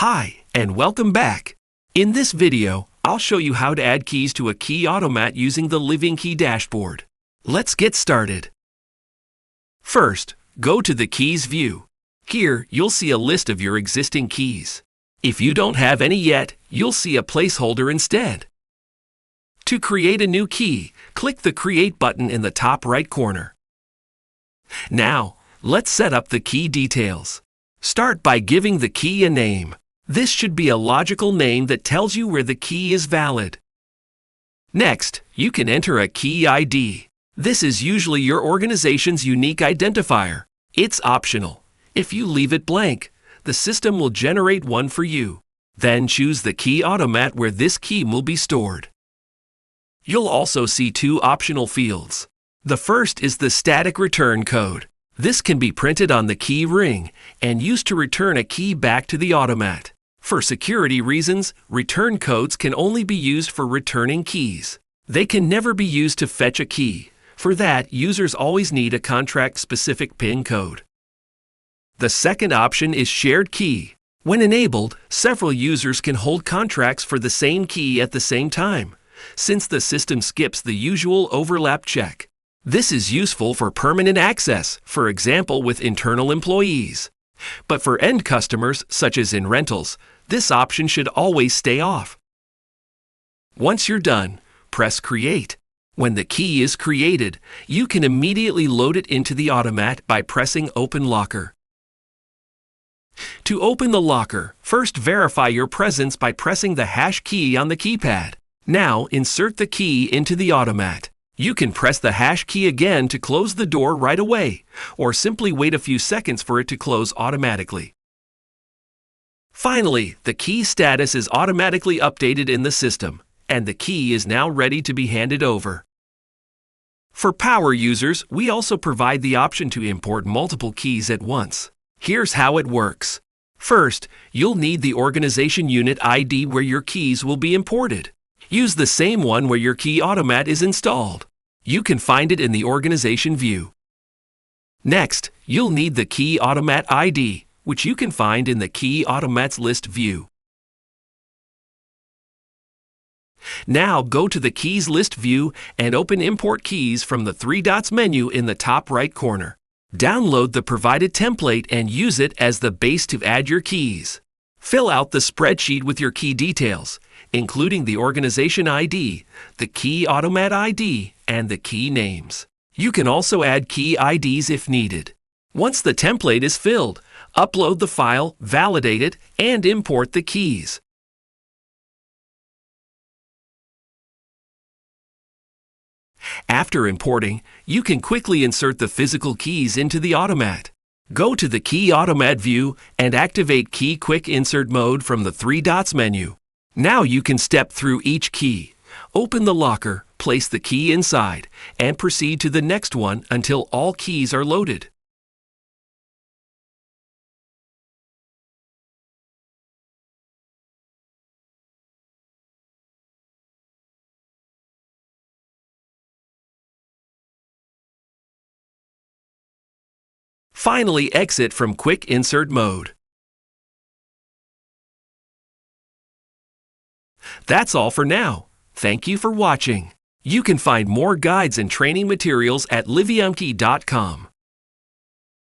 Hi, and welcome back. In this video, I'll show you how to add keys to a key automat using the LivionKey Dashboard. Let's get started. First, go to the Keys view. Here, you'll see a list of your existing keys. If you don't have any yet, you'll see a placeholder instead. To create a new key, click the Create button in the top right corner. Now, let's set up the key details. Start by giving the key a name. This should be a logical name that tells you where the key is valid. Next, you can enter a key ID. This is usually your organization's unique identifier. It's optional. If you leave it blank, the system will generate one for you. Then choose the key automat where this key will be stored. You'll also see two optional fields. The first is the static return code. This can be printed on the key ring and used to return a key back to the automat. For security reasons, return codes can only be used for returning keys. They can never be used to fetch a key. For that, users always need a contract-specific PIN code. The second option is shared key. When enabled, several users can hold contracts for the same key at the same time, since the system skips the usual overlap check. This is useful for permanent access, for example with internal employees. But for end customers, such as in rentals, this option should always stay off. Once you're done, press Create. When the key is created, you can immediately load it into the automat by pressing Open Locker. To open the locker, first verify your presence by pressing the hash key on the keypad. Now insert the key into the automat. You can press the hash key again to close the door right away, or simply wait a few seconds for it to close automatically. Finally, the key status is automatically updated in the system, and the key is now ready to be handed over. For power users, we also provide the option to import multiple keys at once. Here's how it works. First, you'll need the organization unit ID where your keys will be imported. Use the same one where your key automat is installed. You can find it in the organization view. Next, you'll need the key automat ID, which you can find in the Key Automats List view. Now go to the Keys List view and open Import Keys from the three dots menu in the top right corner. Download the provided template and use it as the base to add your keys. Fill out the spreadsheet with your key details, including the organization ID, the key automat ID, and the key names. You can also add key IDs if needed. Once the template is filled, upload the file, validate it, and import the keys. After importing, you can quickly insert the physical keys into the automat. Go to the Key Automat view and activate Key Quick Insert Mode from the three dots menu. Now you can step through each key, open the locker, place the key inside, and proceed to the next one until all keys are loaded. Finally, exit from Quick Insert Mode. That's all for now. Thank you for watching. You can find more guides and training materials at LivionKey.com.